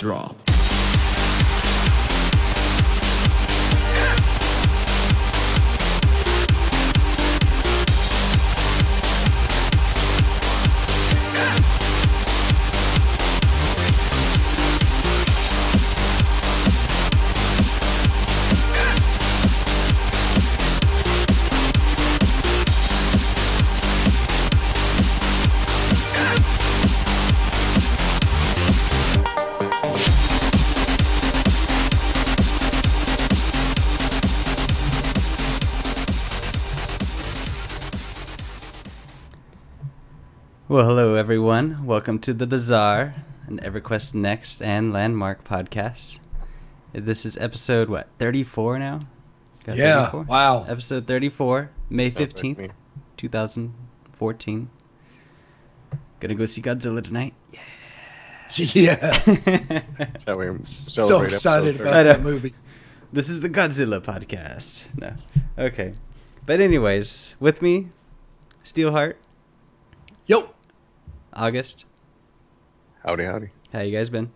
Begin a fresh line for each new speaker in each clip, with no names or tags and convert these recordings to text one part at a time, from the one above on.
drop.
Well, hello everyone. Welcome to the Bazaar, an EverQuest Next and Landmark podcast. This is episode, 34 now?
Yeah, 34? Wow.
Episode 34, May 15th, 2014. Gonna go see Godzilla tonight? Yeah.
Yes. So excited about that movie.
This is the Godzilla podcast. No. Okay. But anyways, with me, Steelheart.
Yo.
August.
Howdy, howdy.
How you guys been?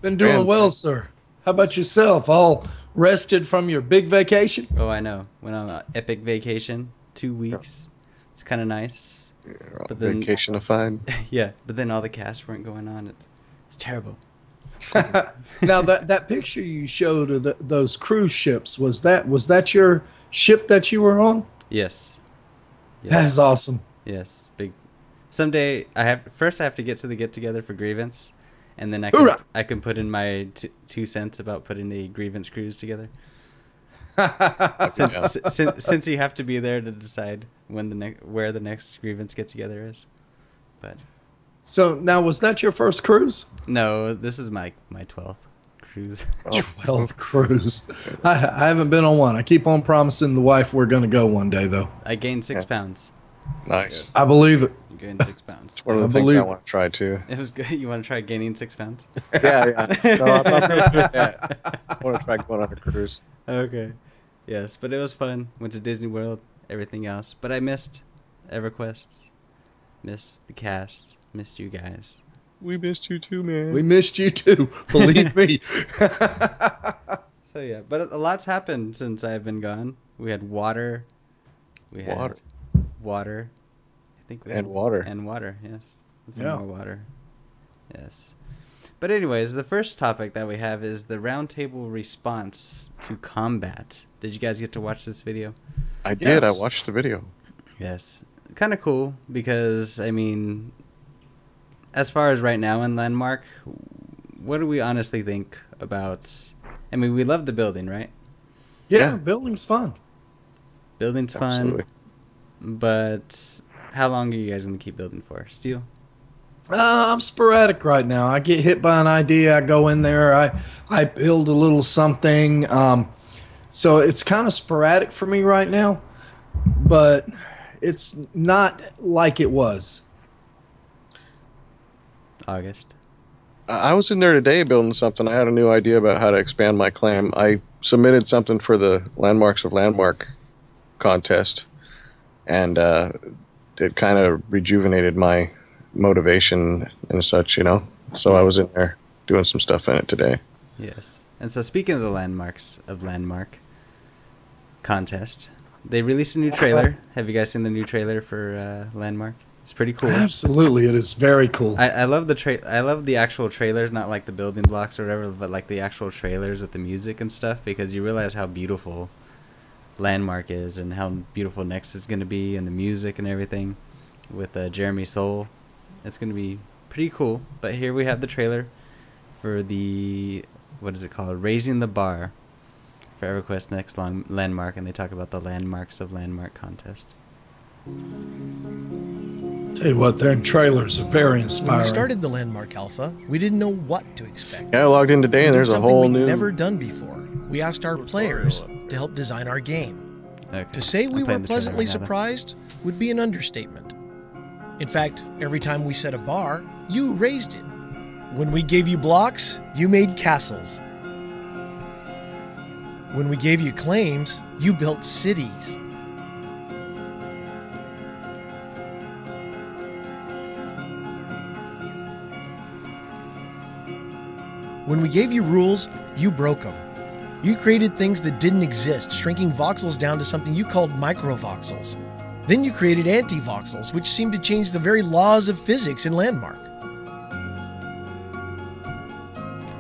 Been doing well, sir. How about yourself? All rested from your big vacation?
Oh, I know. Went on an epic vacation, 2 weeks. Yeah. It's kind of nice.
Yeah, but then, vacation-ified.
Yeah, but then all the casts weren't going on. It's terrible.
Now that picture you showed of those cruise ships, was that your ship that you were on?
Yes.
That's awesome.
Yes, big. Someday I have to get to the get together for grievance, and then I can put in my 2 cents about putting a grievance cruise together. since you have to be there to decide when where the next grievance get together is. But
so now, was that your first cruise?
No, this is my 12th cruise.
12th cruise. I haven't been on one. I keep on promising the wife we're going to go one day though.
I gained 6 pounds.
Nice.
I believe it.
You gained 6 pounds.
It's one of the things I want to try too.
It was good. You want to try gaining 6 pounds?
Yeah. No, I'm not going to do that. I want to try going on a cruise.
Okay. Yes, but it was fun. Went to Disney World, everything else. But I missed EverQuest. Missed the cast. Missed you guys.
We missed you too, man.
We missed you too. Believe me.
So yeah, but a lot's happened since I've been gone. We had water. Water. I think
water.
And water, yes. More water. Yes. But anyways, the first topic that we have is the roundtable response to combat. Did you guys get to watch this video?
I did. I watched the video.
Yes. Kind of cool because, I mean, as far as right now in Landmark, what do we honestly think about... I mean, we love the building, right?
Yeah. Building's fun.
Building's
Absolutely.
fun. But how long are you guys going to keep building for? Steel?
I'm sporadic right now. I get hit by an idea. I go in there. I build a little something. So it's kind of sporadic for me right now. But it's not like it was.
August.
I was in there today building something. I had a new idea about how to expand my claim. I submitted something for the Landmarks of Landmark contest. And it kind of rejuvenated my motivation and such, you know. So I was in there doing some stuff in it today.
Yes. And so speaking of the Landmarks of Landmark contest, they released a new trailer. Have you guys seen the new trailer for Landmark? It's pretty cool.
Absolutely, it is very cool.
I love I love the actual trailers, not like the building blocks or whatever, but like the actual trailers with the music and stuff, because you realize how beautiful Landmark is and how beautiful Next is going to be, and the music and everything with Jeremy Soule. It's going to be pretty cool. But here we have the trailer for the, what is it called, Raising the Bar for EverQuest Next Landmark, and they talk about the Landmarks of Landmark contest.
Tell you what, their trailers are very inspiring.
When we started the Landmark Alpha, we didn't know what to expect.
Yeah, I logged in today and there's a whole new...
we'd never done before. We asked our players to help design our game.
Okay.
To say we were pleasantly surprised would be an understatement. In fact, every time we set a bar, you raised it. When we gave you blocks, you made castles. When we gave you claims, you built cities. When we gave you rules, you broke them. You created things that didn't exist, shrinking voxels down to something you called microvoxels. Then you created anti-voxels, which seemed to change the very laws of physics in Landmark.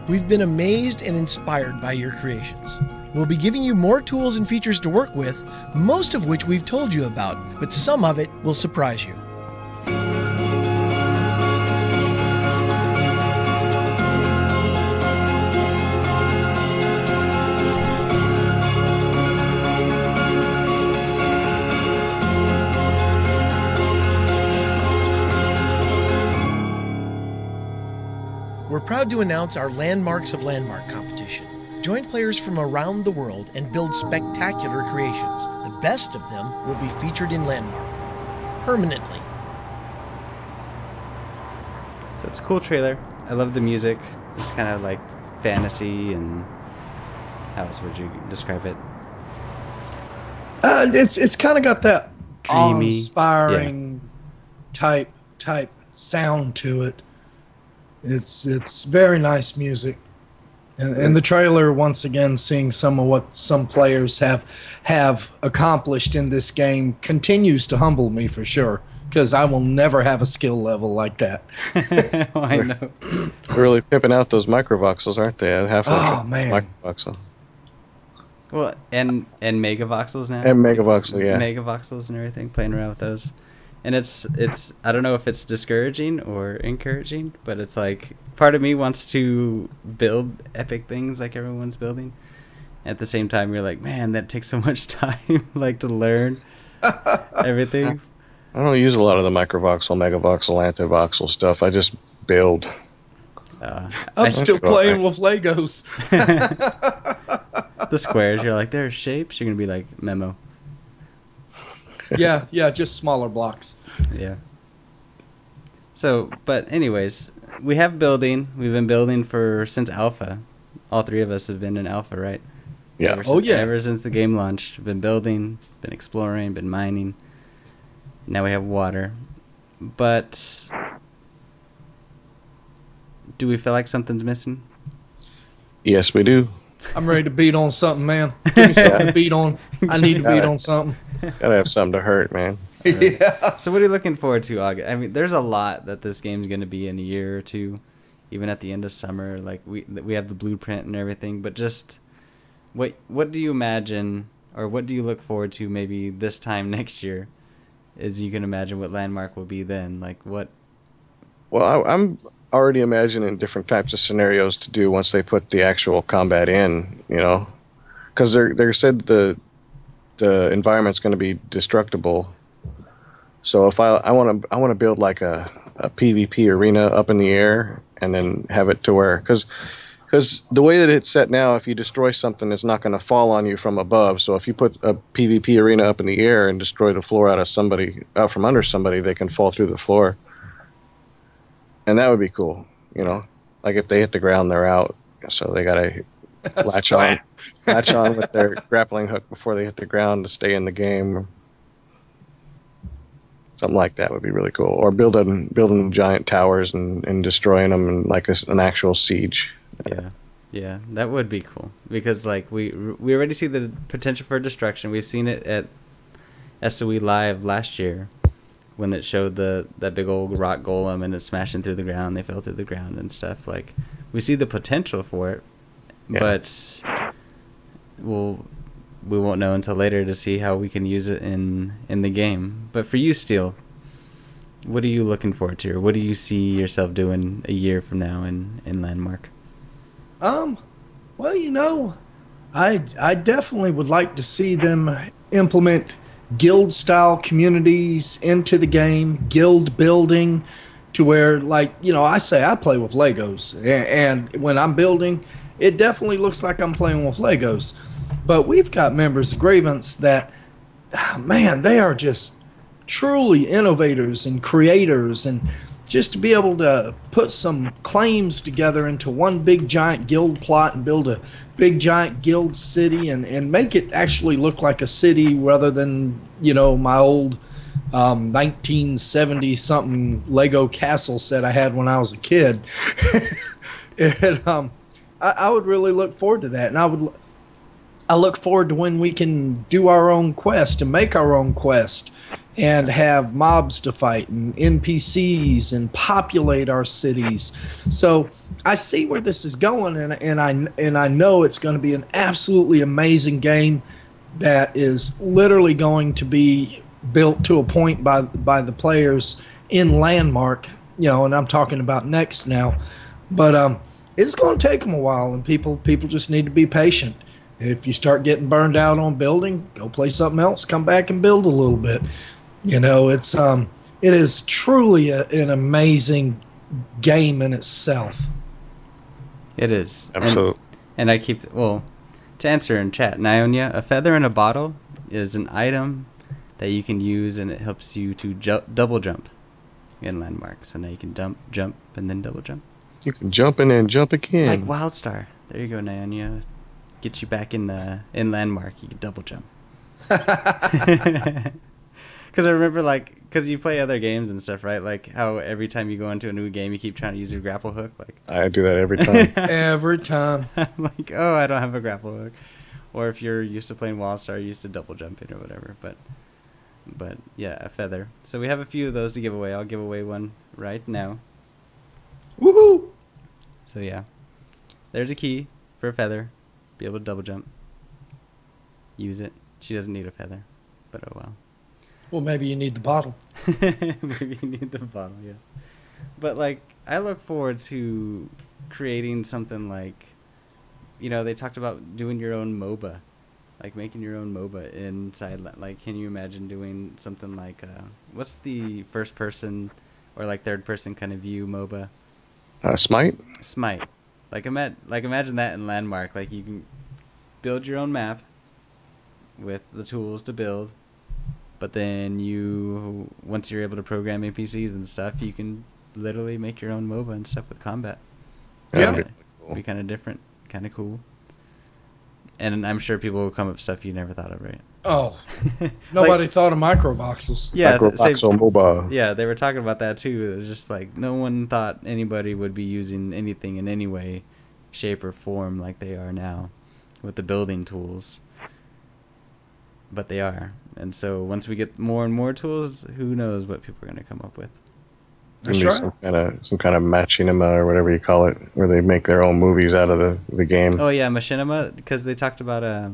We've been amazed and inspired by your creations. We'll be giving you more tools and features to work with, most of which we've told you about, but some of it will surprise you. We're proud to announce our Landmarks of Landmark competition. Join players from around the world and build spectacular creations. The best of them will be featured in Landmark permanently.
So it's a cool trailer. I love the music. It's kind of like fantasy, and how else would you describe it?
It's kind of got that
Dreamy,
awe-inspiring type sound to it. It's very nice music. And the trailer, once again, seeing some of what some players have accomplished in this game continues to humble me for sure, because I will never have a skill level like that.
I know.
They're really pimping out those microvoxels, aren't they?
Man.
Microvoxel.
Well, and megavoxels now.
And megavoxel, yeah.
Megavoxels and everything, playing around with those. And it's I don't know if it's discouraging or encouraging, but it's like part of me wants to build epic things like everyone's building. At the same time, you're like, man, that takes so much time, like, to learn everything.
I don't use a lot of the microvoxel, megavoxel, antivoxel stuff. I just build.
I'm still playing with Legos.
The squares, you're like, there's shapes. You're gonna be like, memo.
yeah, just smaller blocks.
Yeah. So, but anyways, we have building. We've been building since alpha. All three of us have been in alpha, right?
Yeah.
Ever since the game launched, been building, been exploring, been mining. Now we have water. But do we feel like something's missing?
Yes, we do.
I'm ready to beat on something, man. Give me something to beat on. I need to beat on something.
Gotta have something to hurt, man.
Yeah.
So what are you looking forward to, August? I mean, there's a lot that this game's going to be in a year or two, even at the end of summer. Like we have the blueprint and everything, but just what do you imagine, or what do you look forward to maybe this time next year, as you can imagine what Landmark will be then? Like what?
Well, I'm already imagining different types of scenarios to do once they put the actual combat in, you know, because they said the environment's going to be destructible. So if I want to build like a PvP arena up in the air, and then have it to where, because the way that it's set now, if you destroy something, it's not going to fall on you from above. So if you put a PvP arena up in the air and destroy the floor out from under somebody, they can fall through the floor. And that would be cool, you know. Like if they hit the ground, they're out. So they gotta latch on with their grappling hook before they hit the ground to stay in the game. Something like that would be really cool. Or building giant towers and destroying them in like an actual siege.
Yeah, that would be cool, because like we already see the potential for destruction. We've seen it at SOE Live last year, when it showed that big old rock golem and it's smashing through the ground. They fell through the ground and stuff. Like, we see the potential for it, but we won't know until later to see how we can use it in the game. But for you, Steel, what are you looking forward to, or what do you see yourself doing a year from now in Landmark?
Well, you know, I definitely would like to see them implement guild-style communities into the game, guild building, to where, like, you know, I say I play with Legos, and when I'm building, it definitely looks like I'm playing with Legos. But we've got members of Grievance that, man, they are just truly innovators and creators, and just to be able to put some claims together into one big giant guild plot and build a big giant guild city and make it actually look like a city rather than, you know, my old 1970 something Lego castle set I had when I was a kid. I would really look forward to that, and I look forward to when we can do our own quest and make our own quest and have mobs to fight and NPCs and populate our cities. So I see where this is going, and I know it's going to be an absolutely amazing game that is literally going to be built to a point by the players in Landmark, and I'm talking about Next now. But it's going to take them a while, and people just need to be patient. If you start getting burned out on building, go play something else. Come back and build a little bit. It is truly an amazing game in itself.
It is.
Absolutely.
And I keep to answer in chat, Nionia, a feather in a bottle is an item that you can use, and it helps you to double jump in Landmarks. So now you can jump, and then double jump.
You can jump in and jump again.
Like Wildstar. There you go, Nionia. Get you back in Landmark. You can double jump. Because I remember, because you play other games and stuff, right? Like how every time you go into a new game, you keep trying to use your grapple hook.
I do that every time.
Every time.
I'm like, oh, I don't have a grapple hook. Or if you're used to playing Wildstar, you used to double jump in or whatever. But yeah, a feather. So we have a few of those to give away. I'll give away one right now.
Woohoo!
So yeah, there's a key for a feather. Be able to double jump. Use it. She doesn't need a feather, but oh well.
Well, maybe you need the bottle.
Maybe you need the bottle, yes. But I look forward to creating something they talked about doing your own MOBA, making your own MOBA inside. Can you imagine doing something what's the first person or third person kind of view MOBA?
Smite.
Smite. Imagine that in Landmark. You can build your own map with the tools to build, but then once you're able to program NPCs and stuff, you can literally make your own MOBA and stuff with combat.
Yeah.
Be kind of different, kind of cool. And I'm sure people will come up with stuff you never thought of, right?
Oh, nobody thought of microvoxels.
Yeah,
Microvoxel MOBA.
Yeah, they were talking about that too. It was just no one thought anybody would be using anything in any way, shape, or form like they are now with the building tools. But they are. And so once we get more and more tools, who knows what people are going to come up with.
That's right.
Some kind of machinima or whatever you call it, where they make their own movies out of the game.
Oh yeah, machinima, because they talked about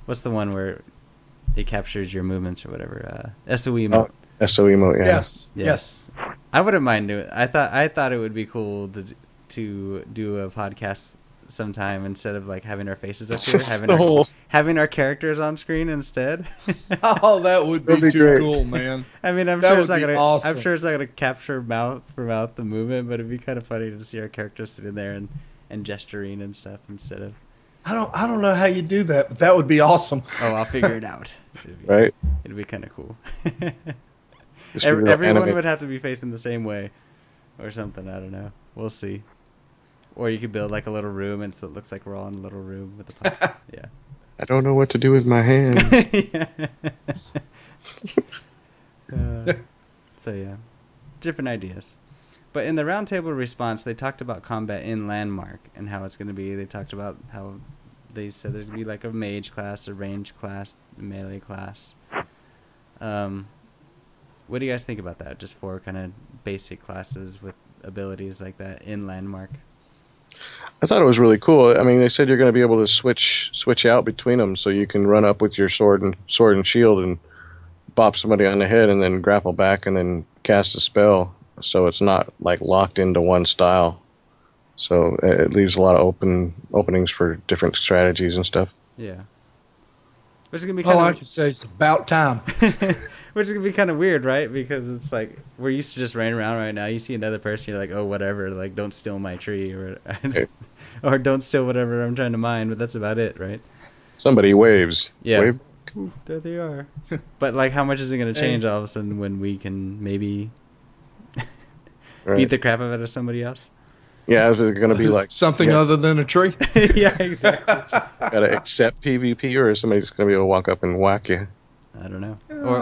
what's the one where it captures your movements or whatever? SOE mode.
Oh, SOE mode, yeah.
Yes.
I wouldn't mind doing it. I thought it would be cool to do a podcast sometime instead of having our faces up here, having our characters on screen instead.
Oh, that would be too
great.
cool, man.
I mean, I'm
That
sure it's
would
not
be
gonna.
awesome.
I'm sure it's not gonna capture mouth for mouth the movement, but it'd be kind of funny to see our characters sitting there and gesturing and stuff instead of.
I don't know how you do that, but that would be awesome.
Oh, I'll figure it out.
Right.
It'd be kind of cool.
Real
Everyone
anime.
would have to be facing the same way, or something. I don't know. We'll see. Or you could build a little room, and so it looks like we're all in a little room with the yeah.
I don't know what to do with my hands.
So yeah, different ideas. But in the roundtable response, they talked about combat in Landmark and how it's going to be. They talked about how they said there's going to be a mage class, a range class, a melee class. What do you guys think about that? Just for kind of basic classes with abilities like that in Landmark.
I thought it was really cool. I mean, they said you're going to be able to switch out between them, so you can run up with your sword and shield and bop somebody on the head, and then grapple back, and then cast a spell. So it's not locked into one style. So it leaves a lot of openings for different strategies and stuff.
Yeah. Which is gonna be
All I can say is about time.
Which is gonna be kind of weird, right? Because it's we're used to just running around right now. You see another person, you're like, oh, whatever. Don't steal my tree, or or don't steal whatever I'm trying to mine. But that's about it, right?
Somebody waves.
Yeah.
Wave.
Ooh, there they are. But how much is it gonna change all of a sudden when we can maybe beat the crap out of somebody else?
Yeah, is it going to be
something other than a tree?
Yeah, exactly.
Got to accept PvP, or is somebody just going to be able to walk up and whack you?
I don't know.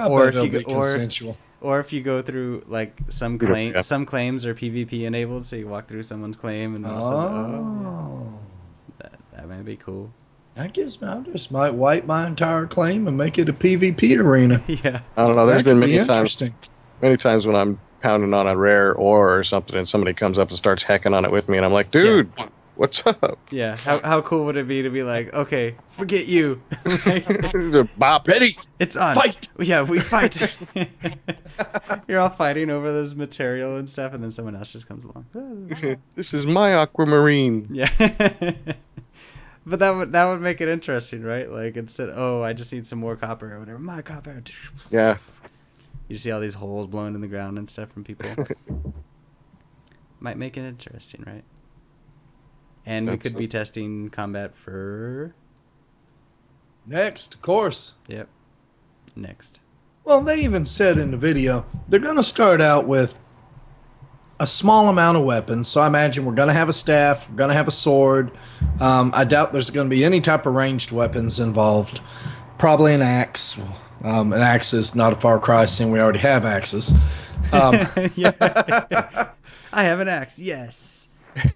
Or if you go, consensual.
Or if you go through some claims are PvP enabled, so you walk through someone's claim and all of a sudden, man. It'd be cool.
I guess I just might wipe my entire claim and make it a PvP arena.
Yeah.
I don't know. There's
That
been
could be
many times when I'm pounding on a rare ore or something, and somebody comes up and starts hacking on it with me, and I'm like, dude, what's up?
Yeah. How cool would it be to be like, okay, forget you.
Bop.
Ready?
It's on.
Fight!
Yeah, we fight. You're all fighting over this material and stuff, and then someone else just comes along.
This is my aquamarine.
Yeah. But that would make it interesting, right? Like instead, oh, I just need some more copper or whatever. My copper.
Yeah.
You see all these holes blown in the ground and stuff from people. Might make it interesting, right? And we could be testing combat for...
Next, of course.
Yep. Next.
Well, they even said in the video, they're going to start out with a small amount of weapons. So I imagine we're going to have a staff, we're going to have a sword. I doubt there's going to be any type of ranged weapons involved. Probably an axe. An axe is not a far cry, seeing we already have axes.
Yeah. I have an axe, yes.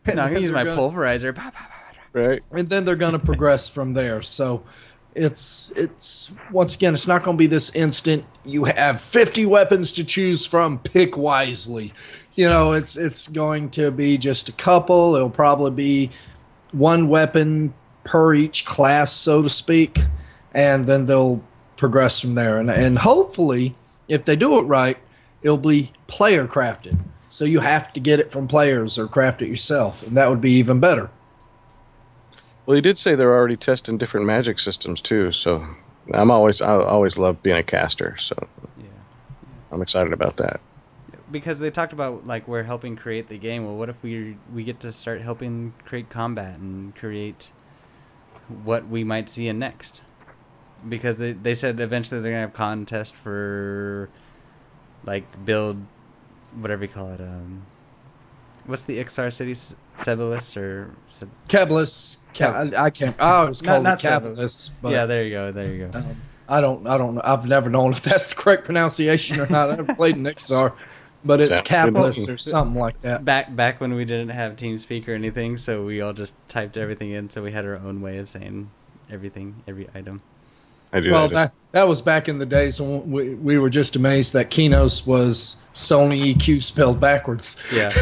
No, I'm going to use my pulverizer.
Right.
And then they're going to progress from there. So it's once again, it's not going to be this instant. You have 50 weapons to choose from. Pick wisely. You know, it's going to be just a couple. It'll probably be one weapon per each class, so to speak, and then they'll progress from there. And hopefully, if they do it right, it'll be player crafted. So you have to get it from players or craft it yourself, and that would be even better.
Well, he did say they're already testing different magic systems too. So I always love being a caster. So
Yeah.
I'm excited about that.
Because they talked about like we're helping create the game. Well, what if we get to start helping create combat and create what we might see in next? Because they said eventually they're gonna have contest for like build whatever you call it. What's the Ixar city? Cebalus or
Cabalus. I can't. Oh, it's called
not
Cabalus. But
yeah, there you go. There you go.
I don't know. I've never known if that's the correct pronunciation or not. I never played an Ixar, but it's
Sounds
Cabalus
good.
or something like that.
Back when we didn't have TeamSpeak or anything, so we all just typed everything in, so we had our own way of saying everything, every item.
I do.
Well, that was back in the days when we were just amazed that Kinos was Sony EQ spelled backwards.
Yeah.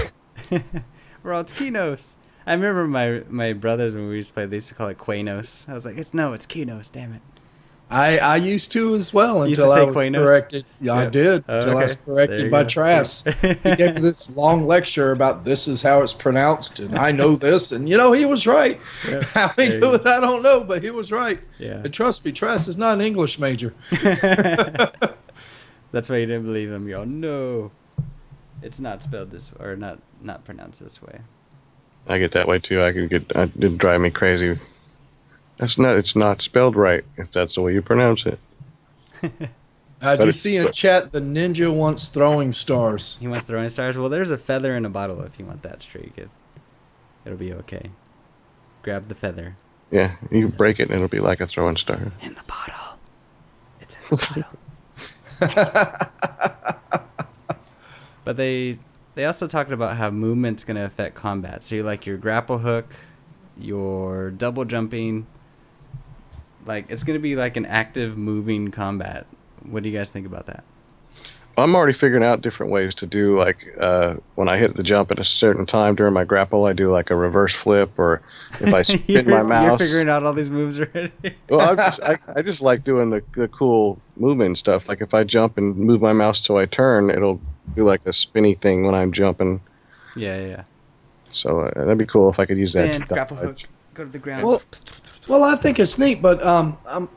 Well, it's Kinos. I remember my brothers when we used to play, they used to call it Quanos. I was like, it's Kinos, damn it.
I used to as well
You used
until
to
I
say
was
Quanos?
corrected. Yeah, I
Yeah.
did
Oh,
until I
okay.
was
There
corrected
you
by
go.
Trask. He gave me this long lecture about this is how it's pronounced, and I know this, and he was right.
Yeah.
How he
There you
knew
go.
it, I don't know, but he was right.
Yeah.
And trust me, Trask is not an English major.
That's why you didn't believe him. You're all, no, it's not spelled this or not pronounced this way.
I get that way too. It'd drive me crazy. It's not spelled right if that's the way you pronounce it.
Did you see in chat the ninja wants throwing stars?
He wants throwing stars. Well, there's a feather in a bottle if you want that streak. It'll be okay. Grab the feather.
Yeah, you break it and it'll be like a throwing star.
In the bottle. It's in the bottle. But they also talked about how movement's going to affect combat. So you like your grapple hook, your double jumping. Like it's going to be like an active moving combat. What do you guys think about that?
I'm already figuring out different ways to do, like, when I hit the jump at a certain time during my grapple, I do like a reverse flip, or if I spin my mouse.
You're figuring out all these moves already.
Well, I just like doing the cool movement stuff. Like if I jump and move my mouse till I turn, it'll do like a spinny thing when I'm jumping.
Yeah.
So that'd be cool if I could use that.
Spin,
to
grapple hook,
dodge.
go to the ground.
Well, I think it's neat, but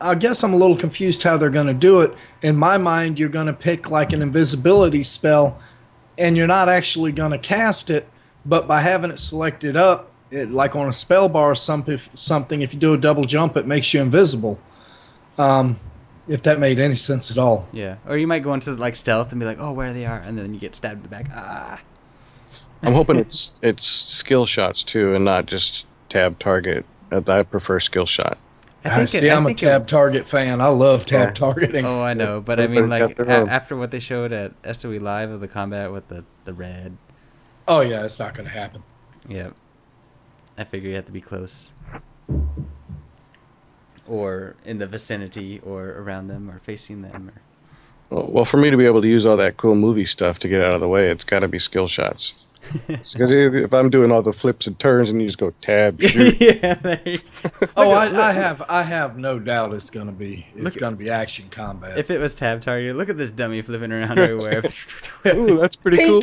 I guess I'm a little confused how they're going to do it. In my mind, you're going to pick like an invisibility spell, and you're not actually going to cast it, but by having it selected up, like on a spell bar or something, if you do a double jump, it makes you invisible. If that made any sense at all.
Yeah, or you might go into like stealth and be like, oh, where they are, and then you get stabbed in the back. Ah.
I'm hoping it's skill shots too, and not just tab target. I prefer skill shot.
I'm a tab target fan. I love tab targeting.
Oh, I know, but I mean,
Everybody's
like
got their own.
after what they showed at SOE Live of the combat with the red.
Oh yeah, it's not going to happen.
Yeah, I figure you have to be close. or in the vicinity or around them or facing them.
Well, for me to be able to use all that cool movie stuff to get out of the way, it's got to be skill shots. Because if I'm doing all the flips and turns and you just go tab, shoot.
Yeah. There you
Oh, I have no doubt it's gonna be action combat.
If it was tab target, look at this dummy flipping around everywhere.
Ooh, that's pretty cool.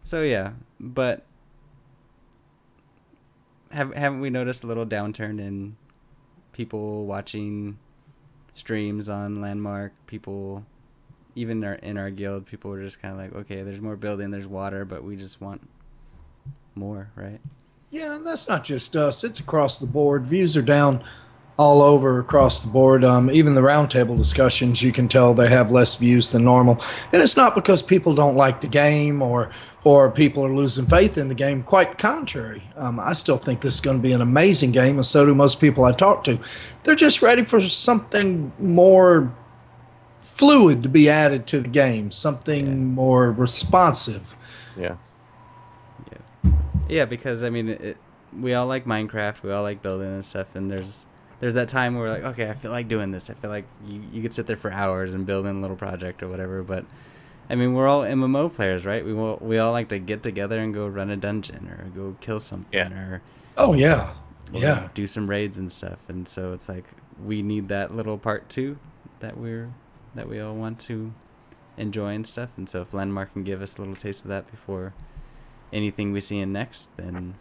So yeah, but haven't we noticed a little downturn in people watching streams on Landmark? People, even in our guild, people were just kind of like, okay, there's more building, there's water, but we just want more, right?
Yeah, and that's not just us. It's across the board. Views are down all over across the board. Even the roundtable discussions, you can tell they have less views than normal. And it's not because people don't like the game or people are losing faith in the game. Quite the contrary. I still think this is going to be an amazing game, and so do most people I talk to. They're just ready for something more fluid to be added to the game, something more responsive.
Yeah.
Yeah, because I mean, we all like Minecraft, we all like building and stuff, and there's that time where we're like, okay, I feel like doing this. I feel like you could sit there for hours and build in a little project or whatever. But I mean, we're all MMO players, right? We all like to get together and go run a dungeon or go kill something or do some raids and stuff. And so it's like we need that little part too that we all want to enjoy and stuff. And so if Landmark can give us a little taste of that before anything we see in Next, then,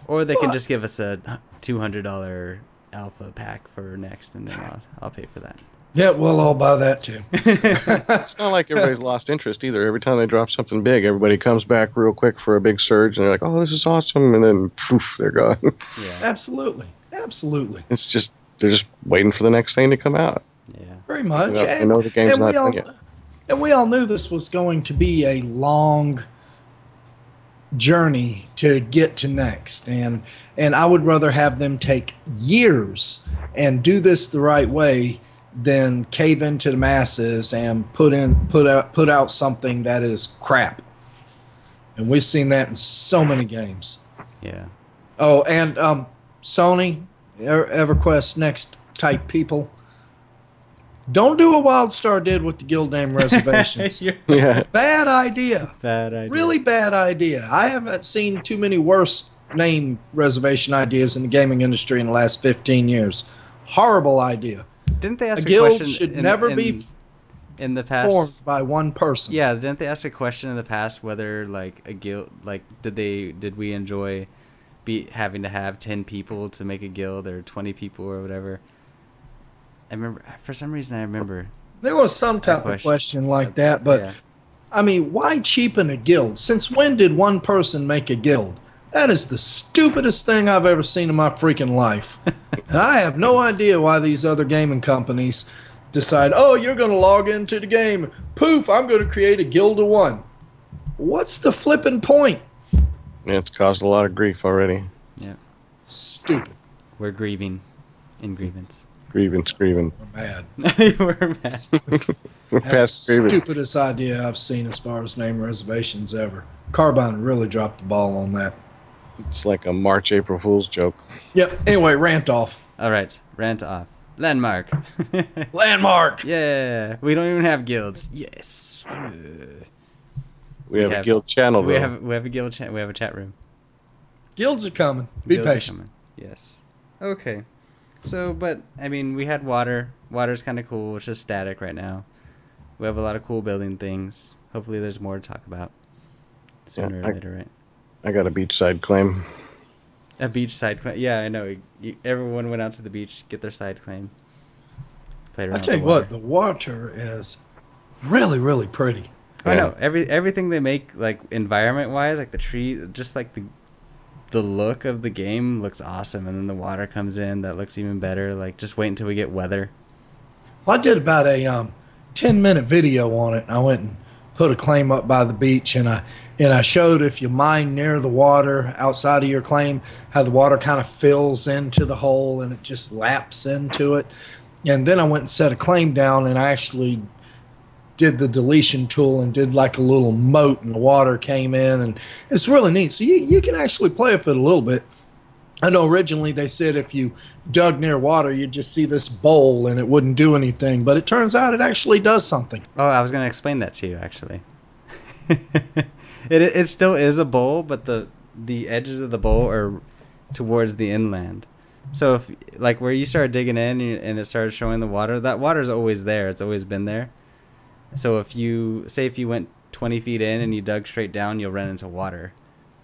or they can just give us a $200 alpha pack for Next, and then I'll pay for that.
Yeah, we'll all buy that too.
It's not like everybody's lost interest either. Every time they drop something big, everybody comes back real quick for a big surge, and they're like, "Oh, this is awesome!" And then poof, they're gone.
Yeah,
absolutely.
It's just they're just waiting for the next thing to come out.
Yeah,
very much.
I know the game's not done yet.
And we all knew this was going to be a long journey to get to Next, and I would rather have them take years and do this the right way than cave into the masses and put out something that is crap. And we've seen that in so many games.
Yeah.
Oh, and Sony, EverQuest Next type people, don't do what WildStar did with the guild name reservations.
Yeah.
Bad idea.
Bad idea.
Really bad idea. I haven't seen too many worse name reservation ideas in the gaming industry in the last 15 years. Horrible idea.
Didn't they ask
a guild
question
should never be
in the past
formed by one person?
Yeah, didn't they ask a question in the past whether like a guild, like did we enjoy having to have 10 people to make a guild or 20 people or whatever? I remember, for some reason I remember
there was some type of question like that, but yeah. I mean, why cheapen a guild? Since when did one person make a guild? That is the stupidest thing I've ever seen in my freaking life. And I have no idea why these other gaming companies decide, oh, you're going to log into the game. Poof, I'm going to create a guild of one. What's the flipping point?
Yeah, it's caused a lot of grief already.
Yeah.
Stupid.
We're grieving in grievance.
Grieving.
We're mad.
We're mad.
We're past grieving.
Stupidest idea I've seen as far as name reservations ever. Carbine really dropped the ball on that.
It's like a March, April Fool's joke.
Yep. Anyway, rant off.
All right. Rant off. Landmark.
Landmark.
Yeah. We don't even have guilds. Yes.
We have a guild channel, though.
We have a guild channel. We have a chat room.
Guilds are coming. Be patient.
Yes. Okay. So, but, I mean, we had water. Water's kind of cool. It's just static right now. We have a lot of cool building things. Hopefully there's more to talk about sooner or later, right?
I got a beachside claim.
A beachside claim? Yeah, I know. Everyone went out to the beach, get their side claim. Played around.
I tell you what, the water is really, really pretty.
I know. Everything they make, like, environment-wise, like the tree, just like the look of the game looks awesome, and then the water comes in, that looks even better. Like, just wait until we get weather.
Well, I did about a 10-minute video on it. I went and put a claim up by the beach, and I showed if you mine near the water outside of your claim, how the water kind of fills into the hole and it just laps into it. And then I went and set a claim down, and I actually did the deletion tool and did like a little moat, and the water came in, and it's really neat. So you can actually play with it a little bit. I know originally they said if you dug near water, you'd just see this bowl and it wouldn't do anything. But it turns out it actually does something.
Oh, I was going to explain that to you, actually. It still is a bowl, but the edges of the bowl are towards the inland. So if like where you start digging in and it started showing the water, that water's always there. It's always been there. So if you went 20 feet in and you dug straight down, you'll run into water.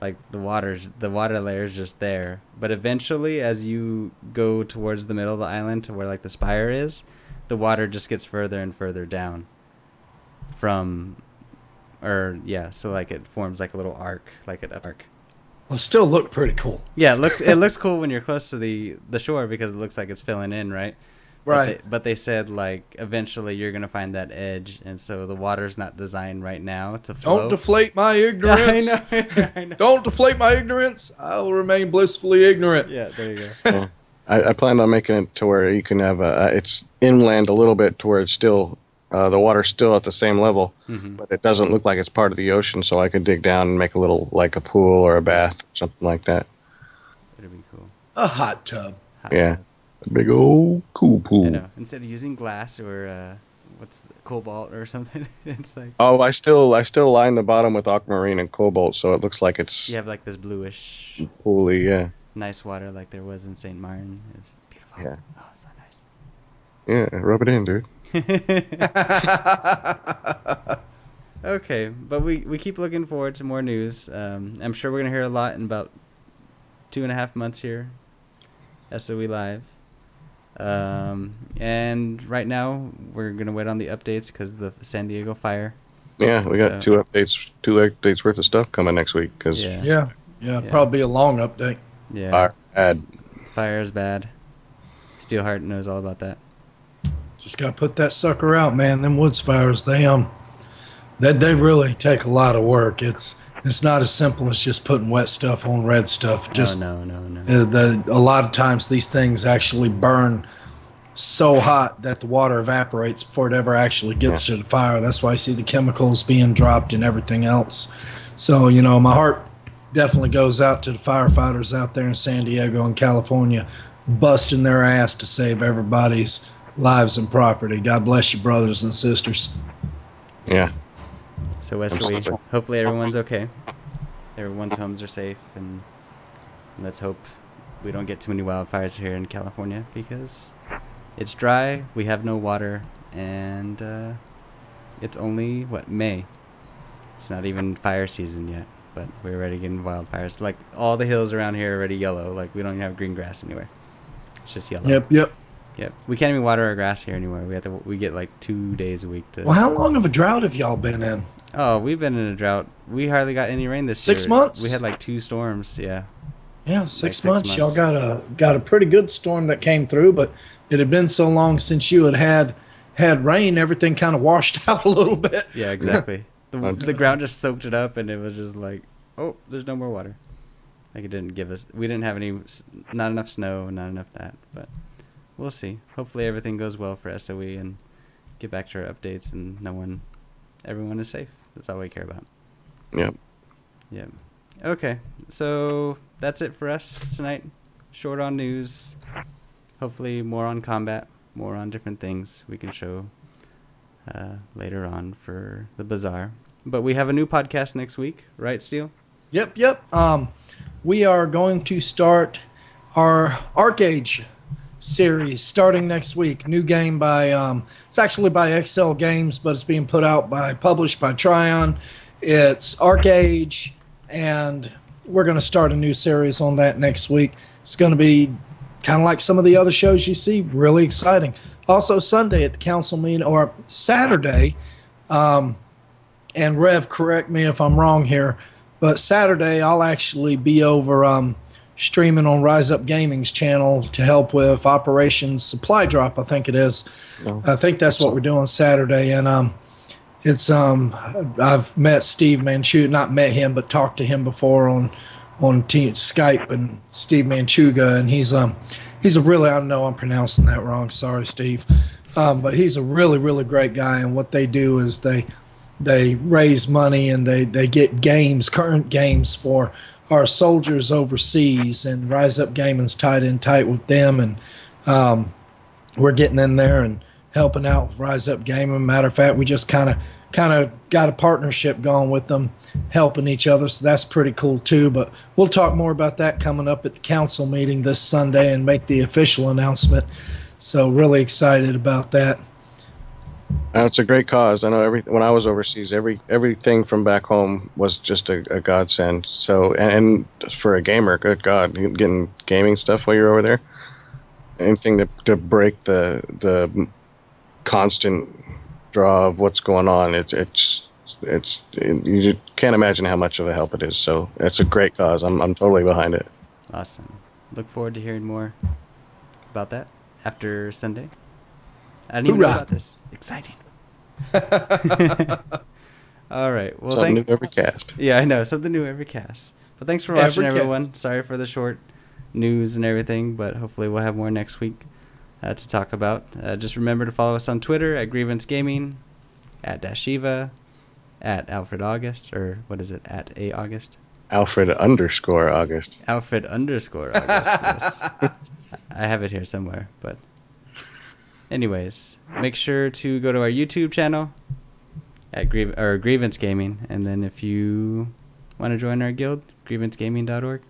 Like the water layer is just there. But eventually, as you go towards the middle of the island to where like the spire is, the water just gets further and further down. So like it forms like a little arc, like an arc.
Well, it still look pretty cool.
Yeah, it looks cool when you're close to the shore because it looks like it's filling in, right?
Right.
But they said like eventually you're gonna find that edge, and so the water's not designed right now to flow.
Don't deflate my ignorance.
I know.
Don't deflate my ignorance. I will remain blissfully ignorant.
Yeah, there you go.
Well, I plan on making it to where you can have it's inland a little bit to where it's still the water's still at the same level, but it doesn't look like it's part of the ocean. So I could dig down and make a little like a pool or a bath, something like that.
It'd be cool.
A hot tub.
Yeah. A big old cool pool.
I know. Instead of using glass or cobalt or something, it's like
I still line the bottom with aquamarine and cobalt, so it looks like it's
you have like this bluish,
pooly, yeah.
nice water like there was in St. Martin. It was beautiful.
Yeah.
Oh, so nice.
Yeah, rub it in, dude.
Okay, but we keep looking forward to more news. I'm sure we're gonna hear a lot in about 2.5 months here. SOE Live. And right now we're gonna wait on the updates because of the San Diego fire.
Yeah, we got two updates worth of stuff coming next week. Cause
Yeah, probably a long update.
Yeah,
fire
is bad. Steelheart knows all about that.
Just gotta put that sucker out, man. Them woods fires, they really take a lot of work. It's not as simple as just putting wet stuff on red stuff. Just
no.
A lot of times these things actually burn so hot that the water evaporates before it ever actually gets to the fire. That's why I see the chemicals being dropped and everything else. So, my heart definitely goes out to the firefighters out there in San Diego and California, busting their ass to save everybody's lives and property. God bless you, brothers and sisters.
Yeah.
So SOE, hopefully everyone's okay. Everyone's homes are safe, and let's hope we don't get too many wildfires here in California because it's dry, we have no water, and it's only, May? It's not even fire season yet, but we're already getting wildfires. Like, all the hills around here are already yellow. Like, we don't even have green grass anywhere. It's just yellow.
Yep.
We can't even water our grass here anymore. We get like 2 days a week to...
Well, how long of a drought have y'all been in?
Oh, we've been in a drought. We hardly got any rain this year.
6 months?
We had like 2 storms, yeah.
Yeah, 6 months. Y'all got a pretty good storm that came through, but it had been so long since you had rain, everything kind of washed out a little bit.
Yeah, exactly. The ground just soaked it up, and it was just like, oh, there's no more water. Like, it didn't give us... We didn't have not enough snow, not enough that, but we'll see. Hopefully everything goes well for SOE and get back to our updates, and everyone is safe. That's all we care about. Yep. Okay, so that's it for us tonight. Short on news. Hopefully more on combat, more on different things we can show later on for the Bazaar. But we have a new podcast next week, right, Steel?
Yep. We are going to start our Arcade series starting next week. New game by it's actually by XL Games, but it's being published by Tryon. It's Arcade, and we're going to start a new series on that next week. It's going to be kind of like some of the other shows you see, really exciting. Also Sunday at the council meeting, or Saturday, and Rev, correct me if I'm wrong here, but Saturday I'll actually be over streaming on Rise Up Gaming's channel to help with Operation Supply Drop, I think it is. I think that's what we're doing Saturday, and it's I've met Steve Manchuga, not met him, but talked to him before on Skype, and Steve Manchuga, and he's a really, I know I'm pronouncing that wrong, sorry Steve, but he's a really, really great guy, and what they do is they raise money and they get current games for our soldiers overseas, and Rise Up Gaming's tied in tight with them, and we're getting in there and helping out with Rise Up Gaming. Matter of fact, we just kind of got a partnership going with them, helping each other, so that's pretty cool too. But we'll talk more about that coming up at the council meeting this Sunday and make the official announcement. So really excited about that.
It's a great cause. I know when I was overseas, everything from back home was just a godsend. So, and for a gamer, good God, getting gaming stuff while you're over there, anything to break the constant draw of what's going on. You can't imagine how much of a help it is. So it's a great cause. I'm totally behind it.
Awesome. Look forward to hearing more about that after Sunday. I didn't even know about this. Exciting. All right. Well,
something new every cast.
Yeah, I know. Something new every cast. But thanks for watching, everyone. Sorry for the short news and everything, but hopefully we'll have more next week to talk about. Just remember to follow us on Twitter at Grievance Gaming, at Dashivah, at Alfred August, or what is it? At A August.
Alfred_August.
Alfred_August. Yes. I have it here somewhere, but. Anyways, make sure to go to our YouTube channel at Grievance Gaming, and then if you want to join our guild, grievancegaming.org.